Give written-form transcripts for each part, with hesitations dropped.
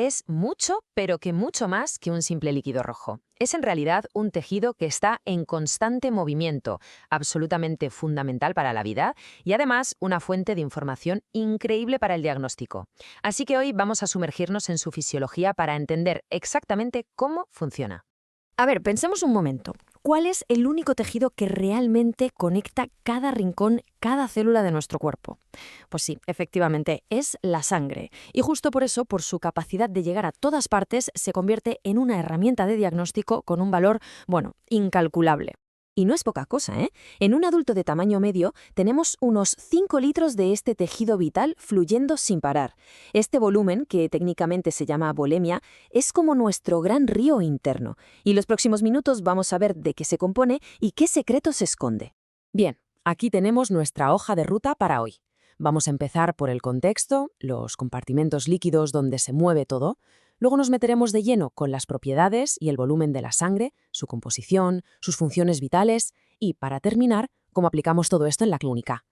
Es mucho, pero que mucho más que un simple líquido rojo. Es en realidad un tejido que está en constante movimiento, absolutamente fundamental para la vida y además una fuente de información increíble para el diagnóstico. Así que hoy vamos a sumergirnos en su fisiología para entender exactamente cómo funciona. A ver, pensemos un momento. ¿Cuál es el único tejido que realmente conecta cada rincón, cada célula de nuestro cuerpo? Pues sí, efectivamente, es la sangre. Y justo por eso, por su capacidad de llegar a todas partes, se convierte en una herramienta de diagnóstico con un valor, bueno, incalculable. Y no es poca cosa, ¿eh? En un adulto de tamaño medio tenemos unos 5 litros de este tejido vital fluyendo sin parar. Este volumen, que técnicamente se llama volemia, es como nuestro gran río interno. Y los próximos minutos vamos a ver de qué se compone y qué secretos se esconde. Bien, aquí tenemos nuestra hoja de ruta para hoy. Vamos a empezar por el contexto, los compartimentos líquidos donde se mueve todo. Luego nos meteremos de lleno con las propiedades y el volumen de la sangre, su composición, sus funciones vitales y, para terminar, cómo aplicamos todo esto en la clínica.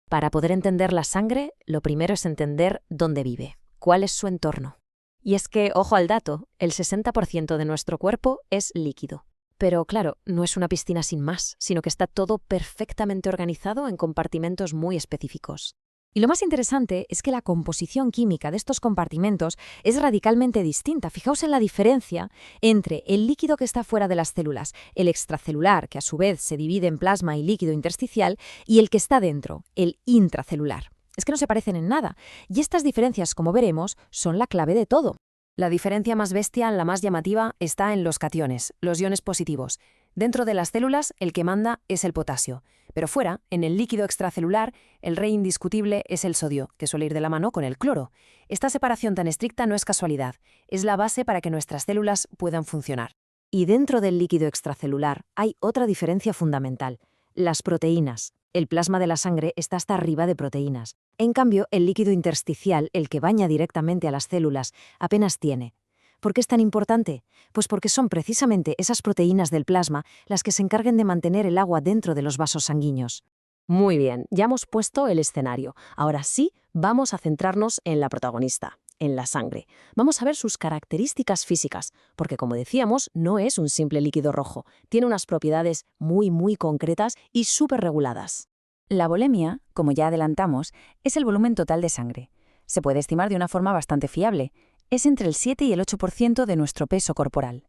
Para poder entender la sangre, lo primero es entender dónde vive, cuál es su entorno. Y es que, ojo al dato, el 60% de nuestro cuerpo es líquido. Pero claro, no es una piscina sin más, sino que está todo perfectamente organizado en compartimentos muy específicos. Y lo más interesante es que la composición química de estos compartimentos es radicalmente distinta. Fijaos en la diferencia entre el líquido que está fuera de las células, el extracelular, que a su vez se divide en plasma y líquido intersticial, y el que está dentro, el intracelular. Es que no se parecen en nada. Y estas diferencias, como veremos, son la clave de todo. La diferencia más bestia, la más llamativa, está en los cationes, los iones positivos. Dentro de las células, el que manda es el potasio. Pero fuera, en el líquido extracelular, el rey indiscutible es el sodio, que suele ir de la mano con el cloro. Esta separación tan estricta no es casualidad, es la base para que nuestras células puedan funcionar. Y dentro del líquido extracelular hay otra diferencia fundamental: las proteínas. El plasma de la sangre está hasta arriba de proteínas. En cambio, el líquido intersticial, el que baña directamente a las células, apenas tiene. ¿Por qué es tan importante? Pues porque son precisamente esas proteínas del plasma las que se encargan de mantener el agua dentro de los vasos sanguíneos. Muy bien, ya hemos puesto el escenario. Ahora sí, vamos a centrarnos en la protagonista, en la sangre. Vamos a ver sus características físicas, porque como decíamos, no es un simple líquido rojo. Tiene unas propiedades muy concretas y súper reguladas. La volemia, como ya adelantamos, es el volumen total de sangre. Se puede estimar de una forma bastante fiable. Es entre el 7 y el 8% de nuestro peso corporal.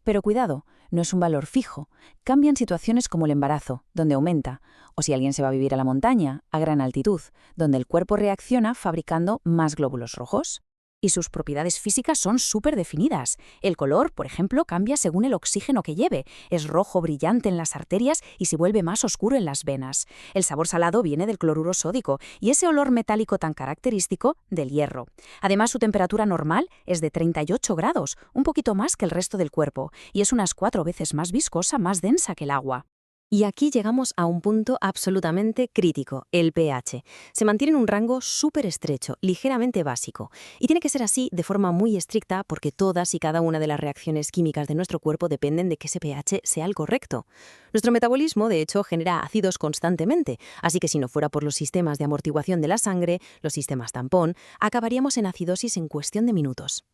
Pero cuidado, no es un valor fijo. Cambia en situaciones como el embarazo, donde aumenta, o si alguien se va a vivir a la montaña, a gran altitud, donde el cuerpo reacciona fabricando más glóbulos rojos. Y sus propiedades físicas son súper definidas. El color, por ejemplo, cambia según el oxígeno que lleve. Es rojo brillante en las arterias y se vuelve más oscuro en las venas. El sabor salado viene del cloruro sódico y ese olor metálico tan característico del hierro. Además, su temperatura normal es de 38 grados, un poquito más que el resto del cuerpo, y es unas 4 veces más viscosa, más densa que el agua. Y aquí llegamos a un punto absolutamente crítico, el pH. Se mantiene en un rango súper estrecho, ligeramente básico. Y tiene que ser así de forma muy estricta porque todas y cada una de las reacciones químicas de nuestro cuerpo dependen de que ese pH sea el correcto. Nuestro metabolismo, de hecho, genera ácidos constantemente, así que si no fuera por los sistemas de amortiguación de la sangre, los sistemas tampón, acabaríamos en acidosis en cuestión de minutos.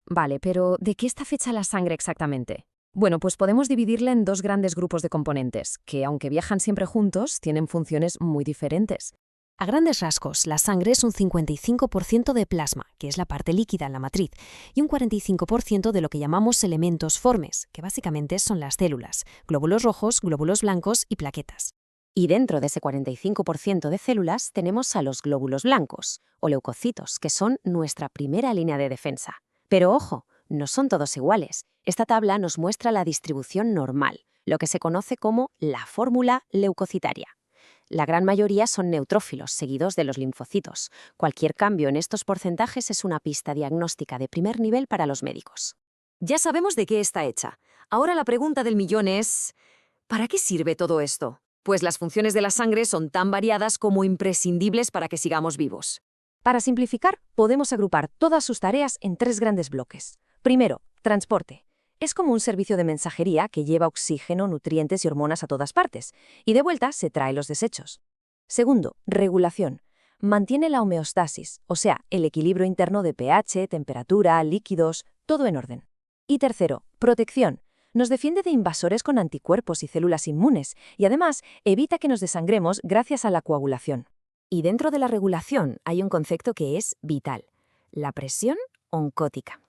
Vale, pero ¿de qué está fecha la sangre exactamente? Bueno, pues podemos dividirla en dos grandes grupos de componentes, que aunque viajan siempre juntos, tienen funciones muy diferentes. A grandes rasgos, la sangre es un 55% de plasma, que es la parte líquida en la matriz, y un 45% de lo que llamamos elementos formes, que básicamente son las células, glóbulos rojos, glóbulos blancos y plaquetas. Y dentro de ese 45% de células tenemos a los glóbulos blancos, o leucocitos, que son nuestra primera línea de defensa. Pero ojo, no son todos iguales. Esta tabla nos muestra la distribución normal, lo que se conoce como la fórmula leucocitaria. La gran mayoría son neutrófilos, seguidos de los linfocitos. Cualquier cambio en estos porcentajes es una pista diagnóstica de primer nivel para los médicos. Ya sabemos de qué está hecha. Ahora la pregunta del millón es: ¿para qué sirve todo esto? Pues las funciones de la sangre son tan variadas como imprescindibles para que sigamos vivos. Para simplificar, podemos agrupar todas sus tareas en 3 grandes bloques. Primero, transporte. Es como un servicio de mensajería que lleva oxígeno, nutrientes y hormonas a todas partes, y de vuelta se trae los desechos. Segundo, regulación. Mantiene la homeostasis, o sea, el equilibrio interno de pH, temperatura, líquidos, todo en orden. Y tercero, protección. Nos defiende de invasores con anticuerpos y células inmunes, y además evita que nos desangremos gracias a la coagulación. Y dentro de la regulación hay un concepto que es vital: la presión oncótica.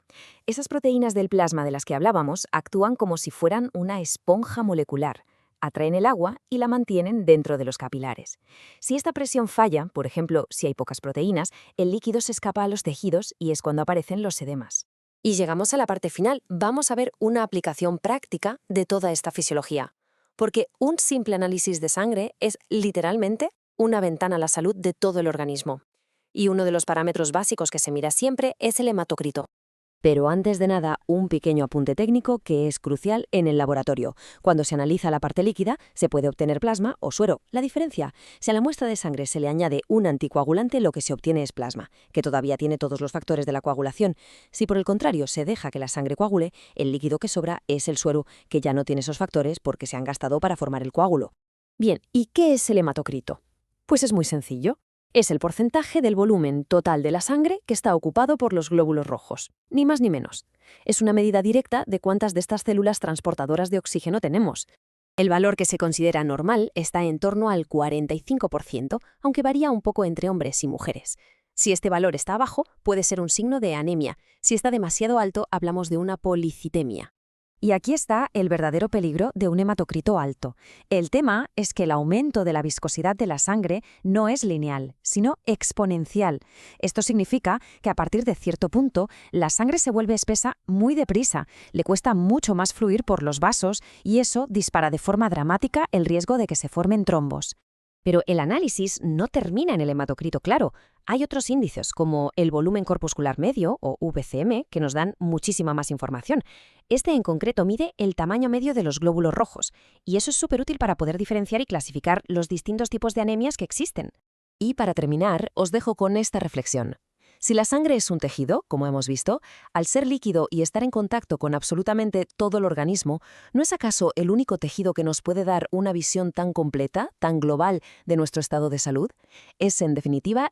Esas proteínas del plasma de las que hablábamos actúan como si fueran una esponja molecular. Atraen el agua y la mantienen dentro de los capilares. Si esta presión falla, por ejemplo, si hay pocas proteínas, el líquido se escapa a los tejidos y es cuando aparecen los edemas. Y llegamos a la parte final. Vamos a ver una aplicación práctica de toda esta fisiología. Porque un simple análisis de sangre es literalmente una ventana a la salud de todo el organismo. Y uno de los parámetros básicos que se mira siempre es el hematocrito. Pero antes de nada, un pequeño apunte técnico que es crucial en el laboratorio. Cuando se analiza la parte líquida, se puede obtener plasma o suero. La diferencia: si a la muestra de sangre se le añade un anticoagulante, lo que se obtiene es plasma, que todavía tiene todos los factores de la coagulación. Si por el contrario se deja que la sangre coagule, el líquido que sobra es el suero, que ya no tiene esos factores porque se han gastado para formar el coágulo. Bien, ¿y qué es el hematocrito? Pues es muy sencillo. Es el porcentaje del volumen total de la sangre que está ocupado por los glóbulos rojos, ni más ni menos. Es una medida directa de cuántas de estas células transportadoras de oxígeno tenemos. El valor que se considera normal está en torno al 45%, aunque varía un poco entre hombres y mujeres. Si este valor está bajo, puede ser un signo de anemia. Si está demasiado alto, hablamos de una policitemia. Y aquí está el verdadero peligro de un hematocrito alto. El tema es que el aumento de la viscosidad de la sangre no es lineal, sino exponencial. Esto significa que a partir de cierto punto, la sangre se vuelve espesa muy deprisa, le cuesta mucho más fluir por los vasos y eso dispara de forma dramática el riesgo de que se formen trombos. Pero el análisis no termina en el hematocrito claro. Hay otros índices, como el volumen corpuscular medio, o VCM, que nos dan muchísima más información. Este en concreto mide el tamaño medio de los glóbulos rojos, y eso es súper útil para poder diferenciar y clasificar los distintos tipos de anemias que existen. Y para terminar, os dejo con esta reflexión. Si la sangre es un tejido, como hemos visto, al ser líquido y estar en contacto con absolutamente todo el organismo, ¿no es acaso el único tejido que nos puede dar una visión tan completa, tan global de nuestro estado de salud? Es, en definitiva,